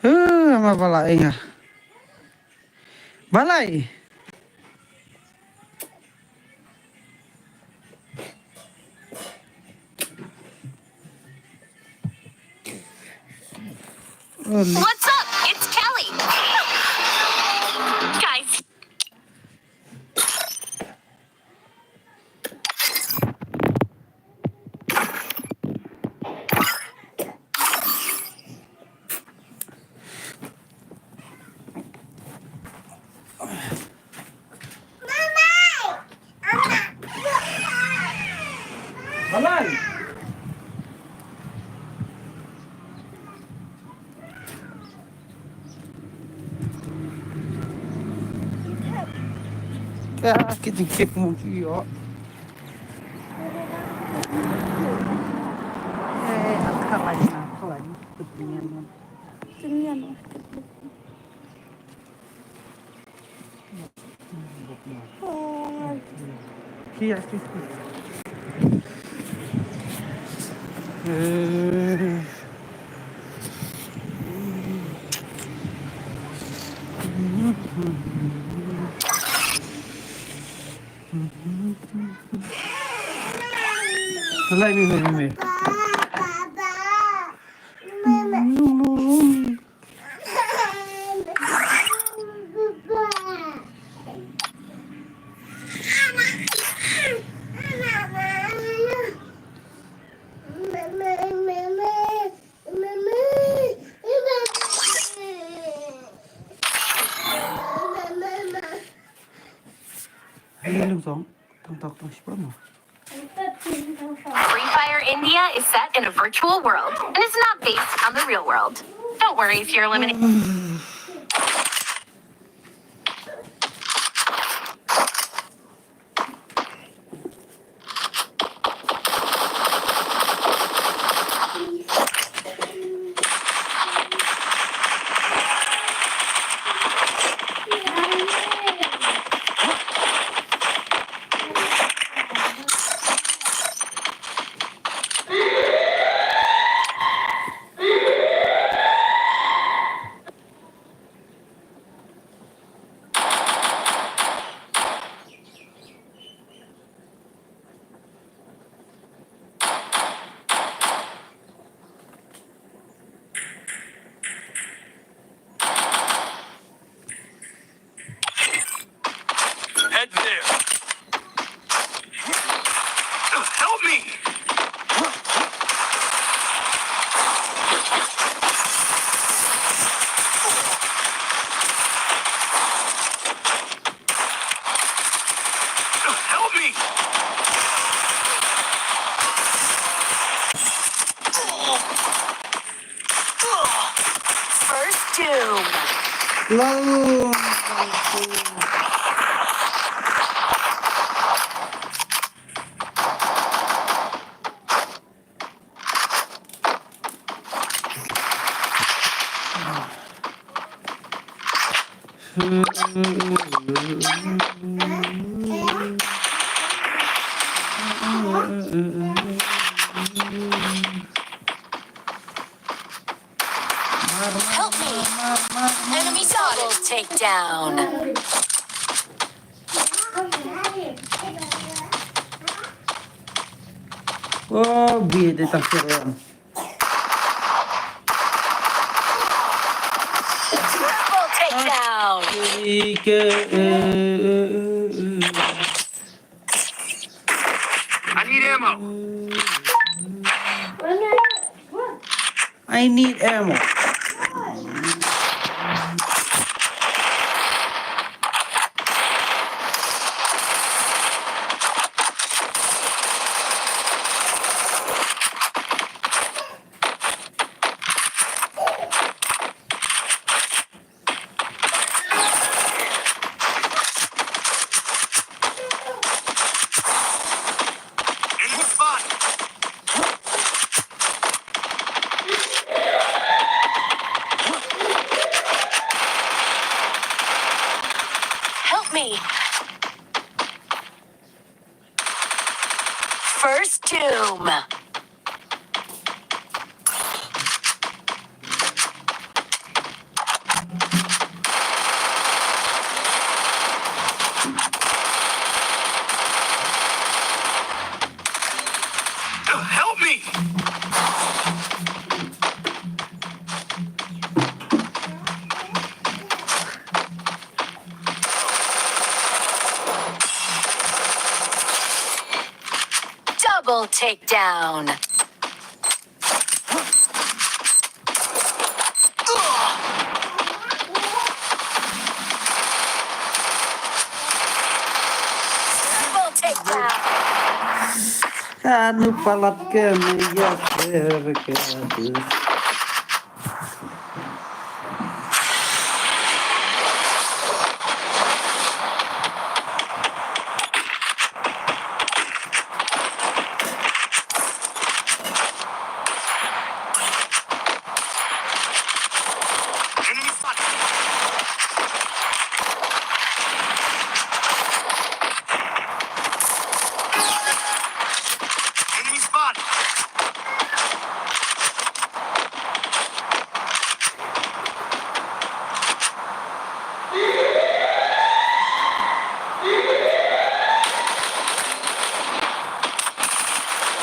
Mabalay nga. Balay! What's up? It's Kelly. Guys. Balay! Kaya kitikip mo siyo. Akalan. Tingnan mo. Kia. Balay mi. Free Fire India is set in a virtual world and is not based on the real world. Don't worry if you're eliminated. Head there. Help me! Help me! First Doom. Lalu. Help me. Enemy double takedown. Oh, bida tak seram. Triple takedown. I need ammo. I need ammo. Enemy spot. Help me. First Doom. Double takedown. Triple takedown. Anu palat kemeja terkadus. Enemy spotted. Enemy spotted.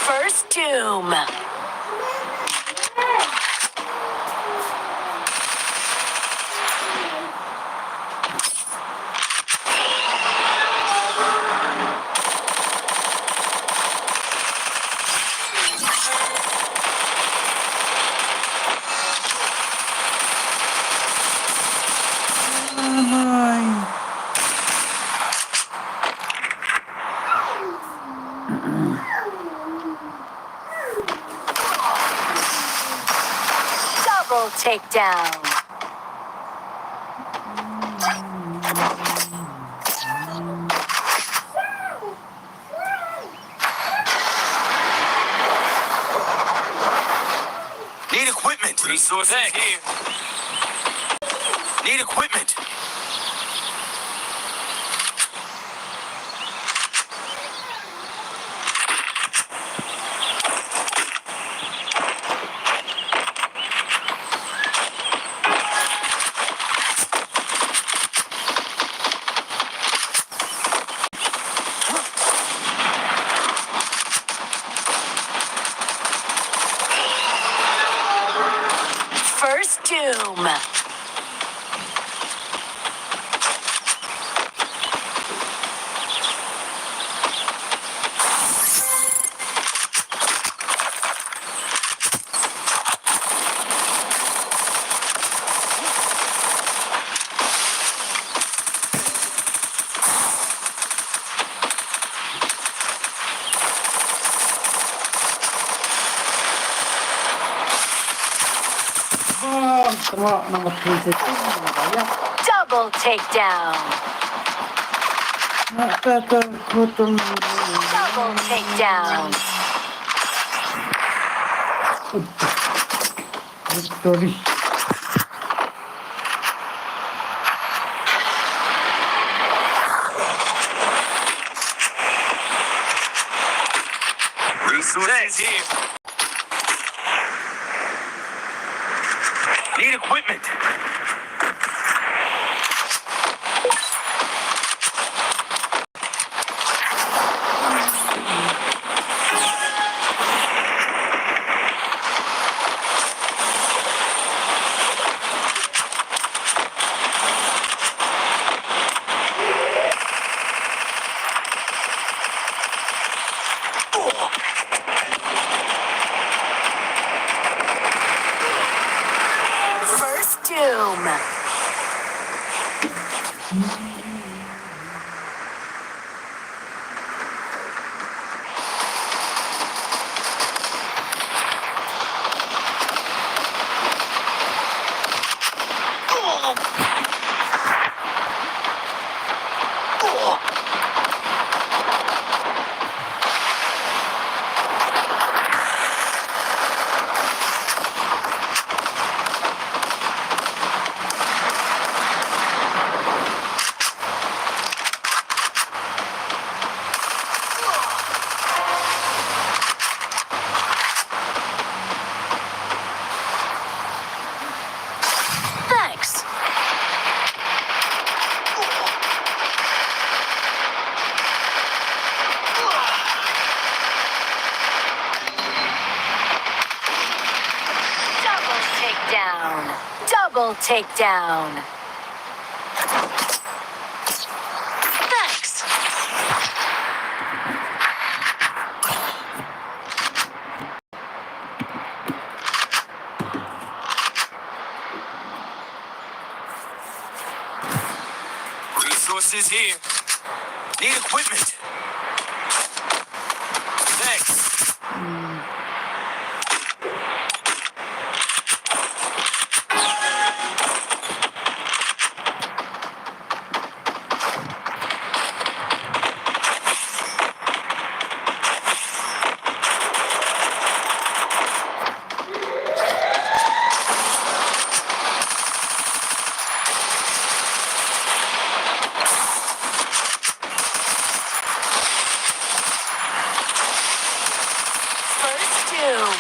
First doom. Ay. Double takedown. Need equipment. Resources here. Need equipment. First doom. Oh, tengok nomor 3 itu banyak. Double takedown. Nak terkutung. Double takedown. Victory. Resources here. Need equipment. First doom. Thanks. Double takedown. Double takedown. Thanks. Resources here. Need equipment. Thanks. First doom.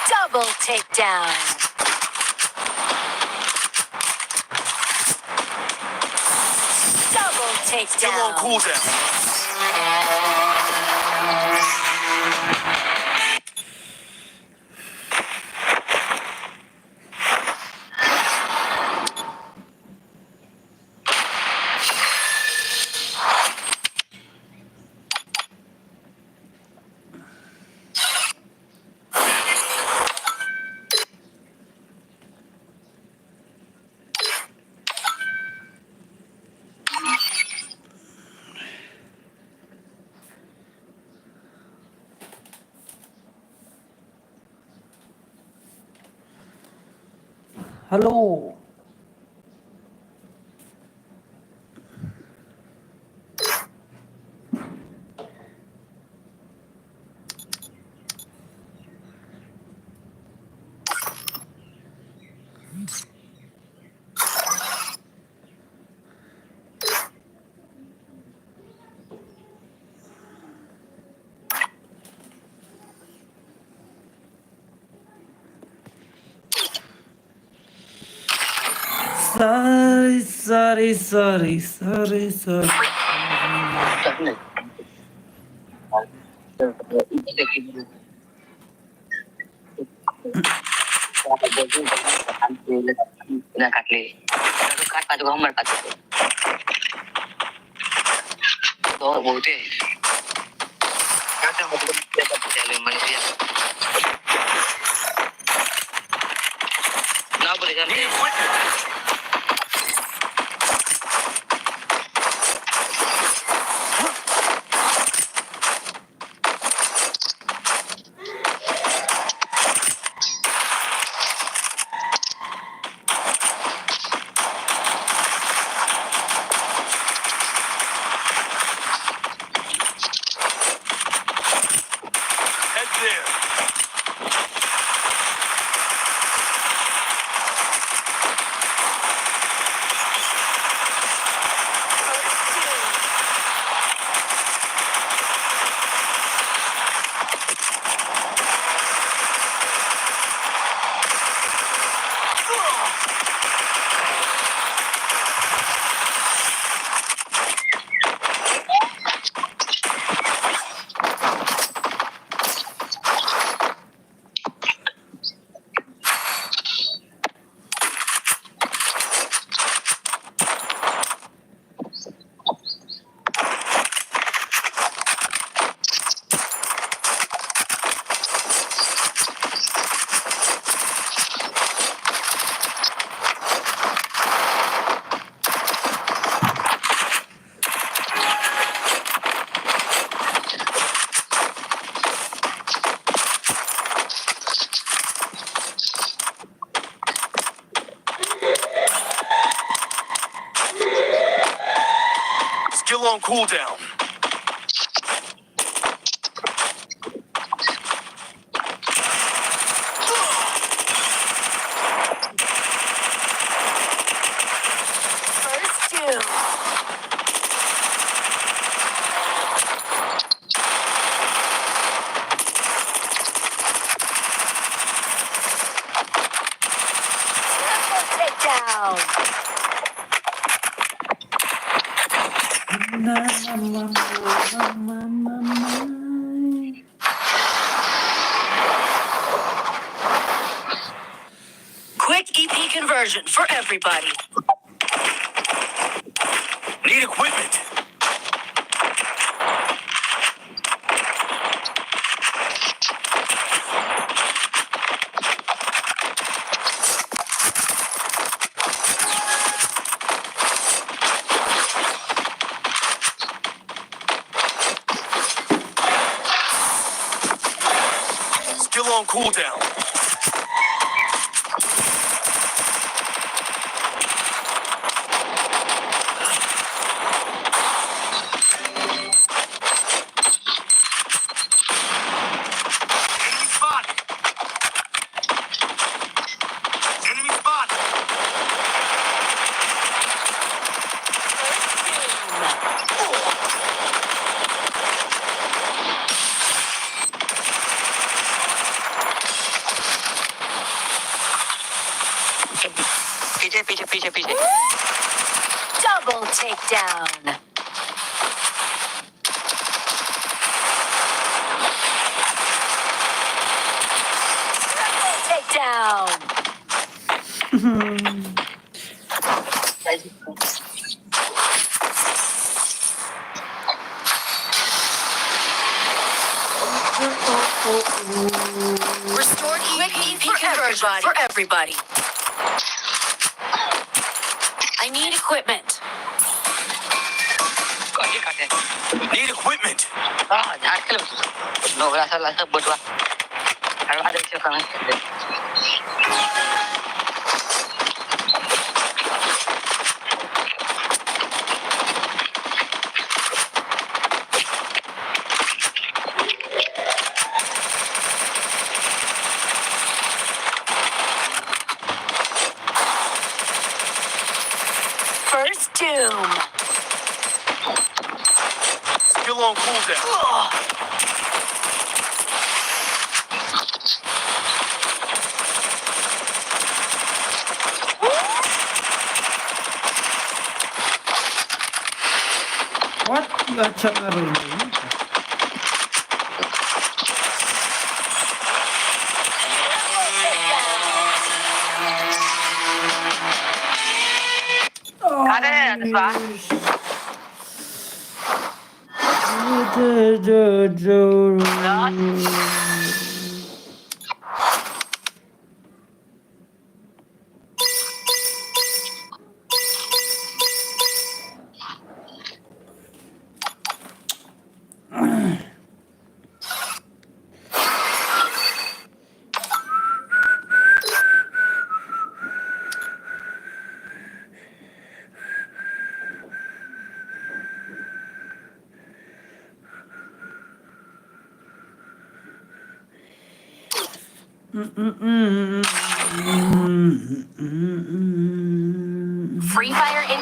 Double takedown. Double Still on takedown. cooldown. Hello. Sorry. ना काटले काट पाहतो का हमर पाहतो तो बोलते काटा मतलब चले मने ना बोले जाने Need equipment. Head there. Still on cooldown. First doom. Triple takedown. Quick EP conversion for everybody. Need equipment. on cooldown. Enemy spotted. Enemy spotted. पीछे पीछे पीछे पीछे Double takedown. Takedown. Restored EMP conversion for everybody. I need equipment. कौन काटे Need equipment. हाँ झाड़ के लो लोग ऐसा लगता है बुटवा हरवा दे क्यों कहाँ First doom. Still on cooldown. What? अच्छा कर रही है अरे Anushka Free Fire in.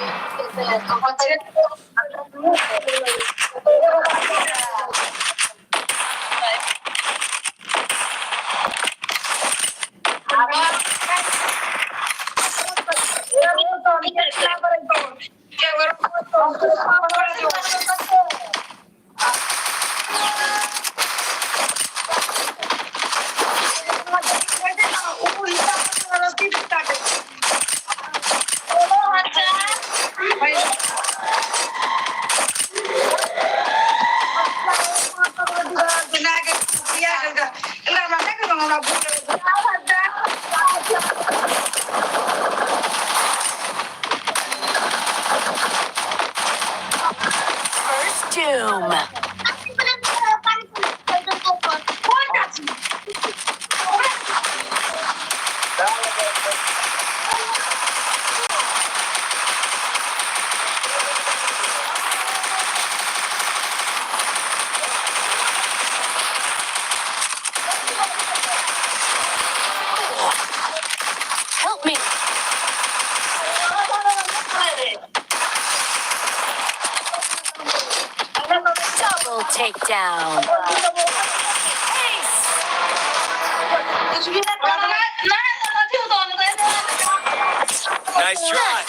First doom. Help me. Double takedown. Ace. Nice try.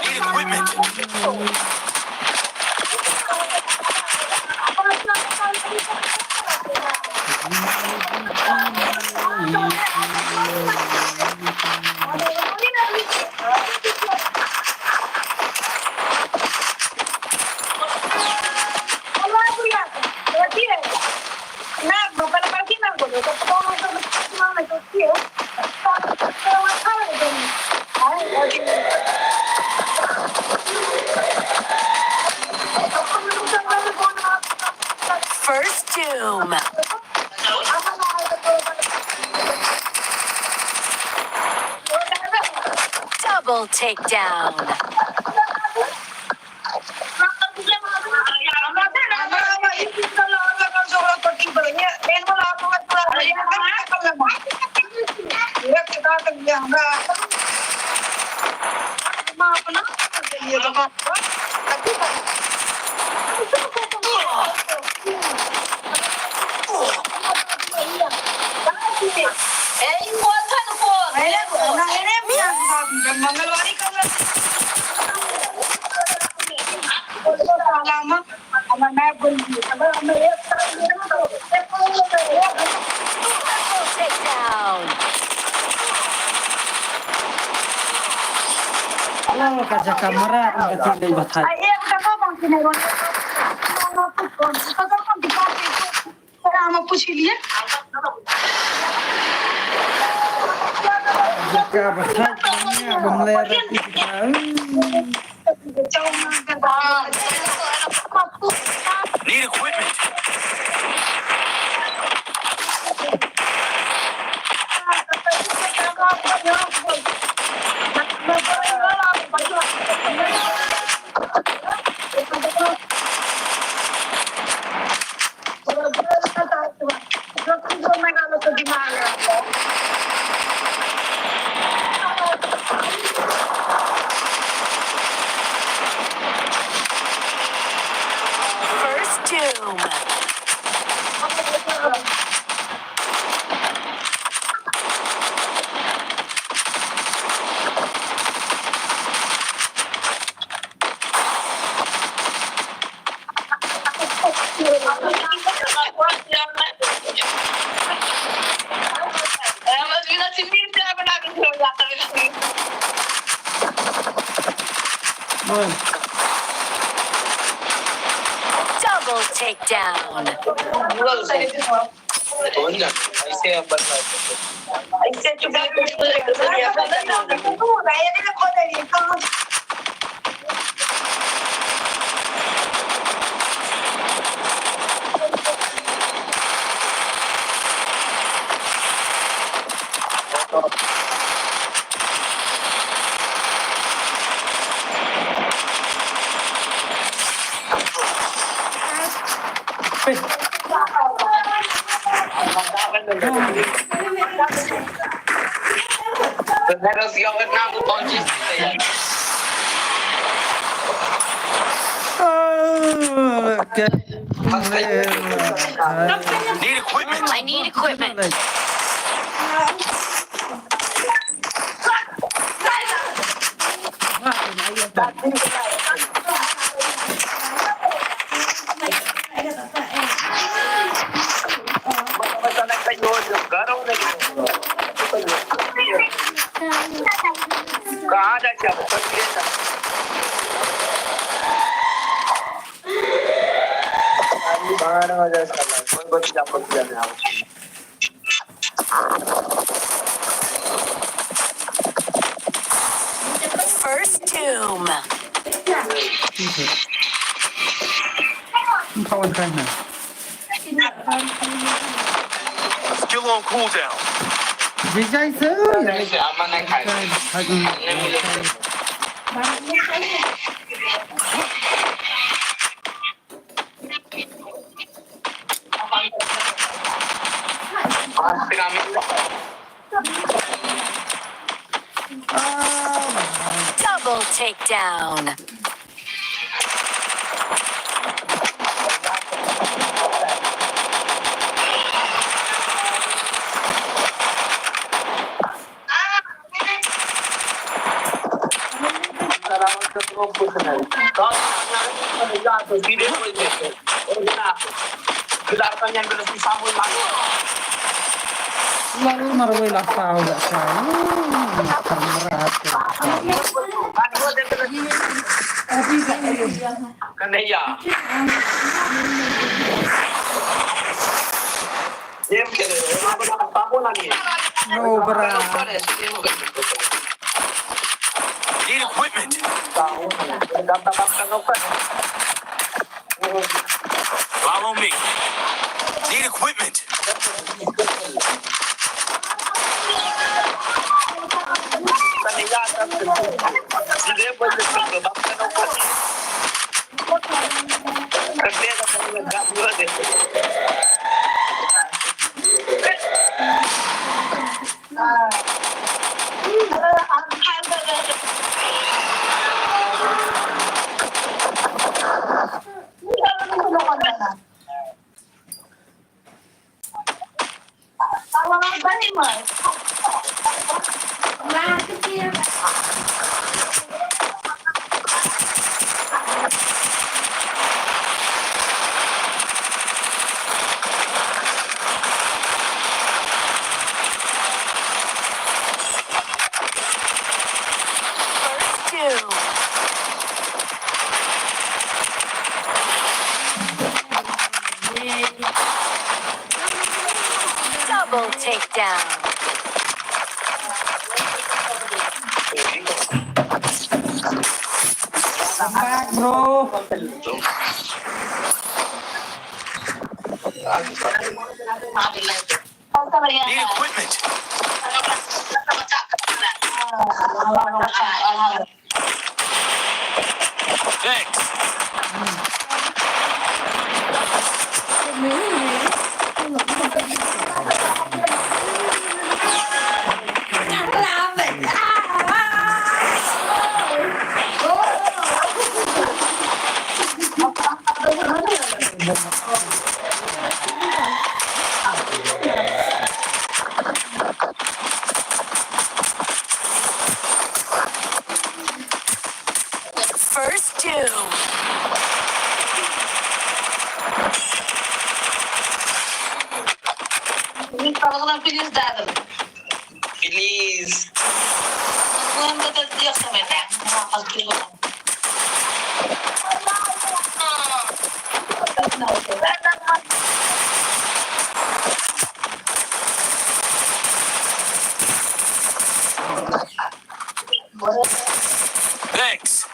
Need equipment. Thank you. Double takedown. Double takedown. Oh, kaca kamera enggak tidak batal. Jika batal, memelihara kita. Need equipment. First doom. Oh, Double takedown. okay. Need equipment. I need equipment. कहाँ जाके आप First doom. Kawan kana. Skill on cooldown. Jijai sir. Double takedown. Lalu marwai lah tahu tak saya. Kamera Kanhaiya game खेले पापो लगी Oh, berat. Need equipment. Follow me. Need equipment. Kanhaiya Hindi po dito ba ka no po. Kasi na po nagagawa din. First two. Double takedown. Back, bro. Need equipment. Thanks. First two. Please. Thanks.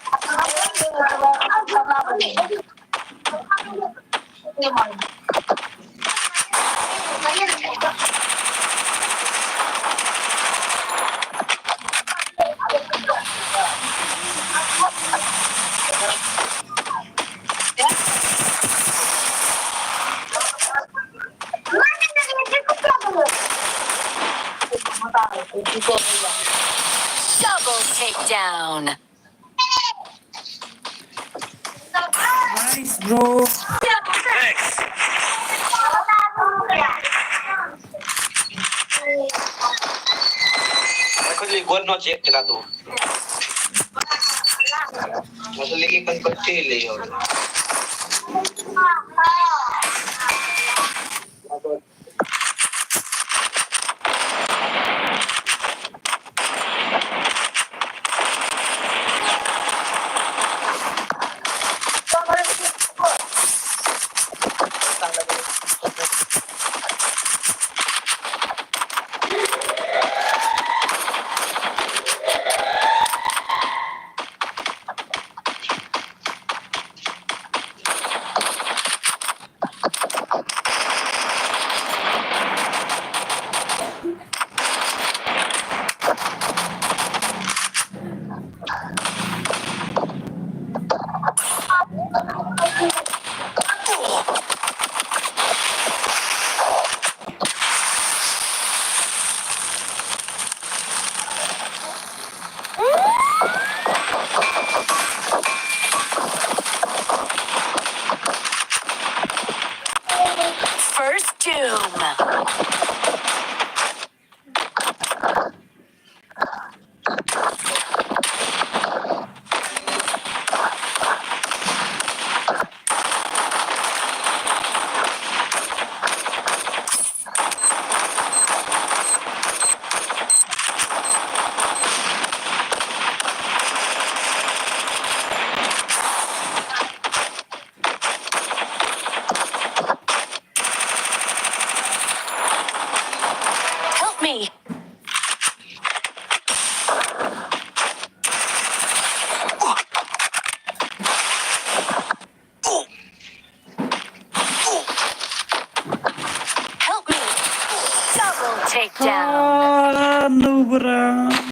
Double takedown. Nice, bro. Thanks. Ako di gol no check ka to. Masaligi pas pagpili yun.